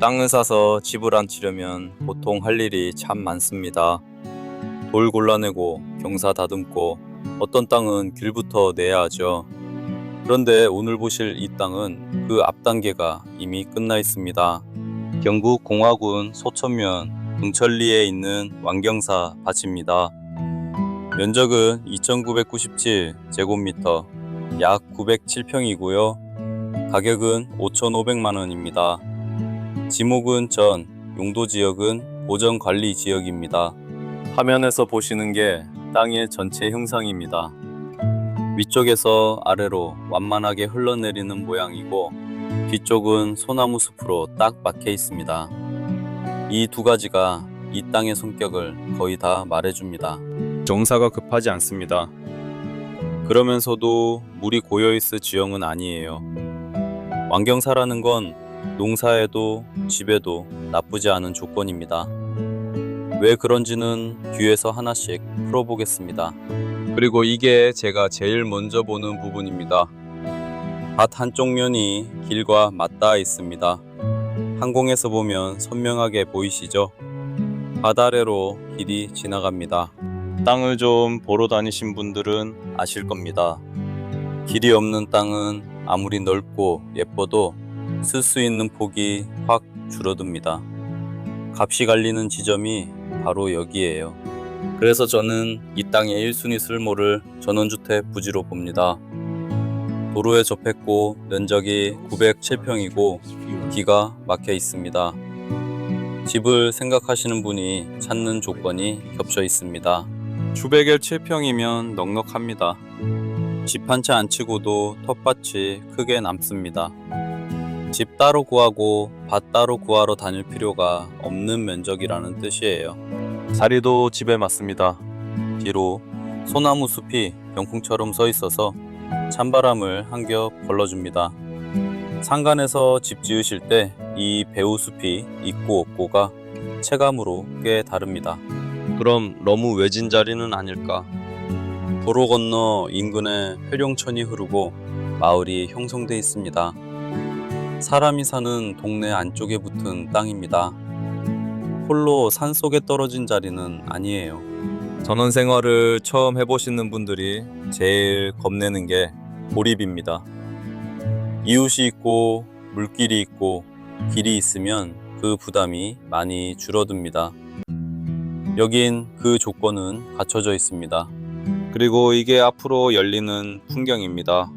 땅을 사서 집을 안치려면 보통 할 일이 참 많습니다. 돌 골라내고 경사 다듬고 어떤 땅은 길부터 내야 하죠. 그런데 오늘 보실 이 땅은 그 앞 단계가 이미 끝나 있습니다. 경북 공화군 소천면 동천리에 있는 왕경사 밭입니다. 면적은 2,997제곱미터, 약 907평이고요. 가격은 5,500만 원입니다. 지목은 전, 용도지역은 보전관리지역입니다. 화면에서 보시는 게 땅의 전체 형상입니다. 위쪽에서 아래로 완만하게 흘러내리는 모양이고 뒤쪽은 소나무 숲으로 딱 박혀 있습니다. 이 두 가지가 이 땅의 성격을 거의 다 말해줍니다. 정사가 급하지 않습니다. 그러면서도 물이 고여있을 지형은 아니에요. 왕경사라는 건 농사에도 집에도 나쁘지 않은 조건입니다. 왜 그런지는 뒤에서 하나씩 풀어보겠습니다. 그리고 이게 제가 제일 먼저 보는 부분입니다. 밭 한쪽 면이 길과 맞닿아 있습니다. 항공에서 보면 선명하게 보이시죠? 밭 아래로 길이 지나갑니다. 땅을 좀 보러 다니신 분들은 아실 겁니다. 길이 없는 땅은 아무리 넓고 예뻐도 쓸 수 있는 폭이 확 줄어듭니다. 값이 갈리는 지점이 바로 여기에요. 그래서 저는 이 땅의 1순위 쓸모를 전원주택 부지로 봅니다. 도로에 접했고 면적이 907평이고 기가 막혀 있습니다. 집을 생각하시는 분이 찾는 조건이 겹쳐 있습니다. 주백일 7평이면 넉넉합니다. 집 한 채 안 치고도 텃밭이 크게 남습니다. 집 따로 구하고 밭 따로 구하러 다닐 필요가 없는 면적이라는 뜻이에요. 자리도 집에 맞습니다. 뒤로 소나무 숲이 병풍처럼 서 있어서 찬바람을 한 겹 걸러줍니다. 상간에서 집 지으실 때 이 배우숲이 있고 없고가 체감으로 꽤 다릅니다. 그럼 너무 외진 자리는 아닐까? 도로 건너 인근에 회룡천이 흐르고 마을이 형성돼 있습니다. 사람이 사는 동네 안쪽에 붙은 땅입니다. 홀로 산속에 떨어진 자리는 아니에요. 전원생활을 처음 해보시는 분들이 제일 겁내는 게 고립입니다. 이웃이 있고 물길이 있고 길이 있으면 그 부담이 많이 줄어듭니다. 여긴 그 조건은 갖춰져 있습니다. 그리고 이게 앞으로 열리는 풍경입니다.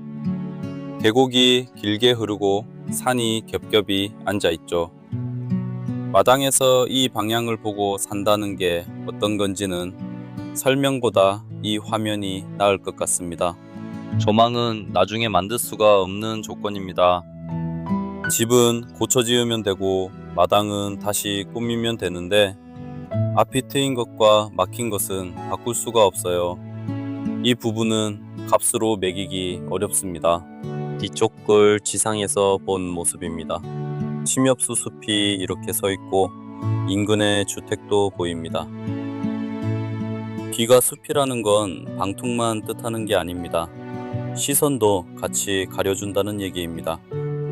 계곡이 길게 흐르고 산이 겹겹이 앉아 있죠. 마당에서 이 방향을 보고 산다는 게 어떤 건지는 설명보다 이 화면이 나을 것 같습니다. 조망은 나중에 만들 수가 없는 조건입니다. 집은 고쳐 지으면 되고 마당은 다시 꾸미면 되는데 앞이 트인 것과 막힌 것은 바꿀 수가 없어요. 이 부분은 값으로 매기기 어렵습니다. 뒤쪽 걸 지상에서 본 모습입니다. 침엽수 숲이 이렇게 서 있고 인근의 주택도 보입니다. 뒤가 숲이라는 건 방통만 뜻하는 게 아닙니다. 시선도 같이 가려준다는 얘기입니다.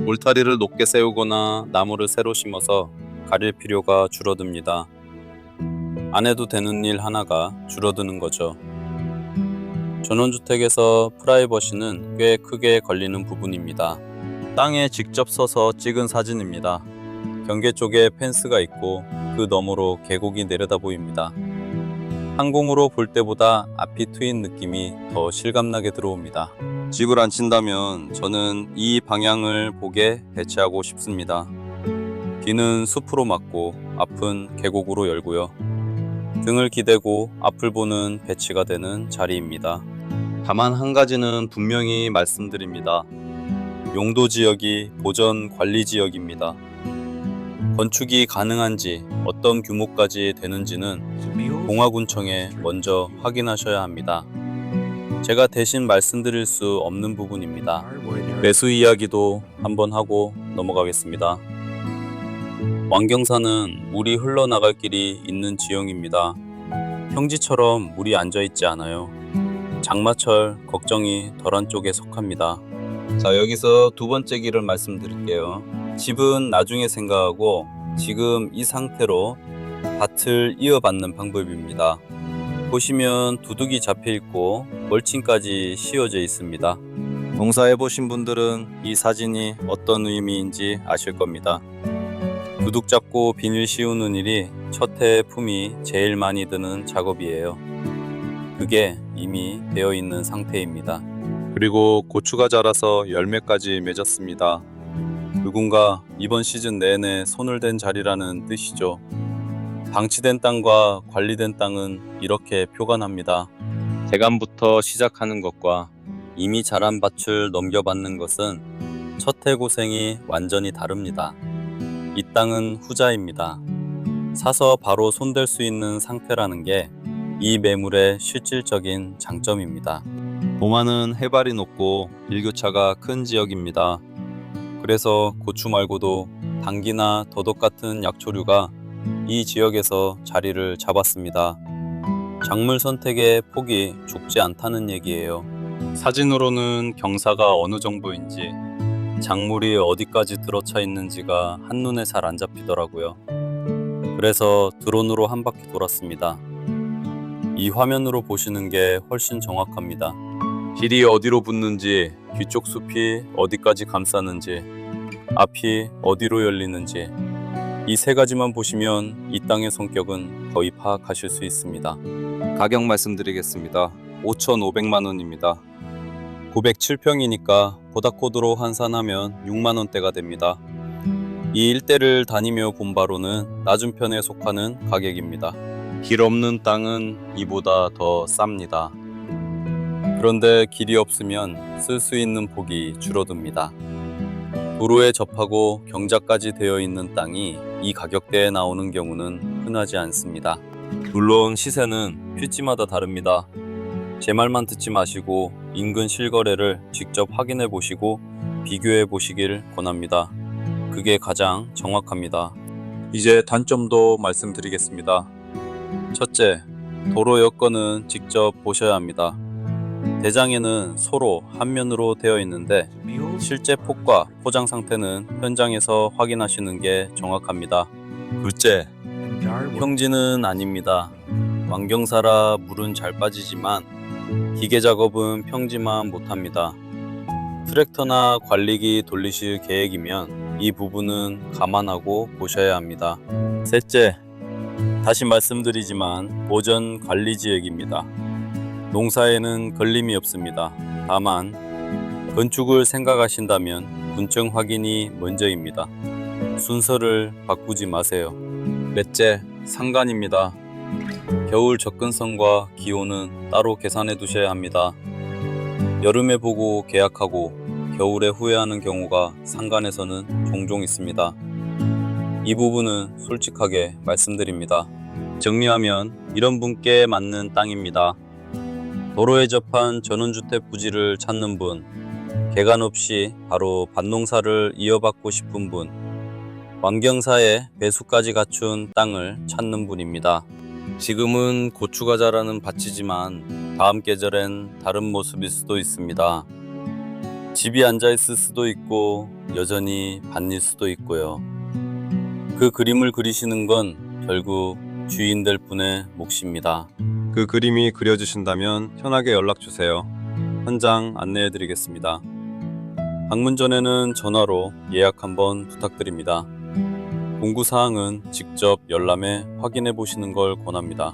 울타리를 높게 세우거나 나무를 새로 심어서 가릴 필요가 줄어듭니다. 안 해도 되는 일 하나가 줄어드는 거죠. 전원주택에서 프라이버시는 꽤 크게 걸리는 부분입니다. 땅에 직접 서서 찍은 사진입니다. 경계 쪽에 펜스가 있고 그 너머로 계곡이 내려다 보입니다. 항공으로 볼 때보다 앞이 트인 느낌이 더 실감나게 들어옵니다. 집을 안 친다면 저는 이 방향을 보게 배치하고 싶습니다. 뒤는 숲으로 막고 앞은 계곡으로 열고요. 등을 기대고 앞을 보는 배치가 되는 자리입니다. 다만 한 가지는 분명히 말씀드립니다. 용도지역이 보전관리지역입니다. 건축이 가능한지 어떤 규모까지 되는지는 공화군청에 먼저 확인하셔야 합니다. 제가 대신 말씀드릴 수 없는 부분입니다. 매수 이야기도 한번 하고 넘어가겠습니다. 왕경사는 물이 흘러나갈 길이 있는 지형입니다. 평지처럼 물이 앉아있지 않아요. 장마철 걱정이 덜한 쪽에 속합니다. 자, 여기서 두 번째 길을 말씀드릴게요. 집은 나중에 생각하고 지금 이 상태로 밭을 이어받는 방법입니다. 보시면 두둑이 잡혀 있고 멀칭까지 씌워져 있습니다. 농사해 보신 분들은 이 사진이 어떤 의미인지 아실 겁니다. 두둑 잡고 비닐 씌우는 일이 첫 해의 품이 제일 많이 드는 작업이에요. 그게 이미 되어 있는 상태입니다. 그리고 고추가 자라서 열매까지 맺었습니다. 누군가 이번 시즌 내내 손을 댄 자리라는 뜻이죠. 방치된 땅과 관리된 땅은 이렇게 표관합니다. 대감부터 시작하는 것과 이미 자란 밭을 넘겨받는 것은 첫 해 고생이 완전히 다릅니다. 이 땅은 후자입니다. 사서 바로 손댈 수 있는 상태라는 게 이 매물의 실질적인 장점입니다. 도마는 해발이 높고 일교차가 큰 지역입니다. 그래서 고추 말고도 당귀나 더덕 같은 약초류가 이 지역에서 자리를 잡았습니다. 작물 선택의 폭이 좁지 않다는 얘기예요. 사진으로는 경사가 어느 정도인지, 작물이 어디까지 들어차 있는지가 한눈에 잘 안 잡히더라고요. 그래서 드론으로 한 바퀴 돌았습니다. 이 화면으로 보시는 게 훨씬 정확합니다. 길이 어디로 붙는지, 뒤쪽 숲이 어디까지 감싸는지, 앞이 어디로 열리는지, 이 세 가지만 보시면 이 땅의 성격은 거의 파악하실 수 있습니다. 가격 말씀드리겠습니다. 5,500만 원입니다. 907평이니까 보다코드로 환산하면 6만 원대가 됩니다. 이 일대를 다니며 본 바로는 낮은 편에 속하는 가격입니다. 길 없는 땅은 이보다 더 쌉니다. 그런데 길이 없으면 쓸 수 있는 폭이 줄어듭니다. 도로에 접하고 경작까지 되어 있는 땅이 이 가격대에 나오는 경우는 흔하지 않습니다. 물론 시세는 필지마다 다릅니다. 제 말만 듣지 마시고 인근 실거래를 직접 확인해 보시고 비교해 보시길 권합니다. 그게 가장 정확합니다. 이제 단점도 말씀드리겠습니다. 첫째, 도로 여건은 직접 보셔야 합니다. 대장에는 소로 한 면으로 되어 있는데 실제 폭과 포장 상태는 현장에서 확인하시는 게 정확합니다. 둘째, 평지는 아닙니다. 완경사라 물은 잘 빠지지만 기계 작업은 평지만 못합니다. 트랙터나 관리기 돌리실 계획이면 이 부분은 감안하고 보셔야 합니다. 셋째, 다시 말씀드리지만 오전 관리 지역입니다. 농사에는 걸림이 없습니다. 다만 건축을 생각하신다면 분청 확인이 먼저입니다. 순서를 바꾸지 마세요. 넷째, 상간입니다. 겨울 접근성과 기온은 따로 계산해 두셔야 합니다. 여름에 보고 계약하고 겨울에 후회하는 경우가 상간에서는 종종 있습니다. 이 부분은 솔직하게 말씀드립니다. 정리하면 이런 분께 맞는 땅입니다. 도로에 접한 전원주택 부지를 찾는 분, 개간 없이 바로 밭농사를 이어받고 싶은 분, 완경사에 배수까지 갖춘 땅을 찾는 분입니다. 지금은 고추가 자라는 밭이지만 다음 계절엔 다른 모습일 수도 있습니다. 집이 앉아있을 수도 있고 여전히 밭일 수도 있고요. 그 그림을 그리시는 건 결국 주인 될 분의 몫입니다. 그 그림이 그려지신다면 편하게 연락주세요. 현장 안내해드리겠습니다. 방문 전에는 전화로 예약 한번 부탁드립니다. 공구사항은 직접 열람해 확인해 보시는 걸 권합니다.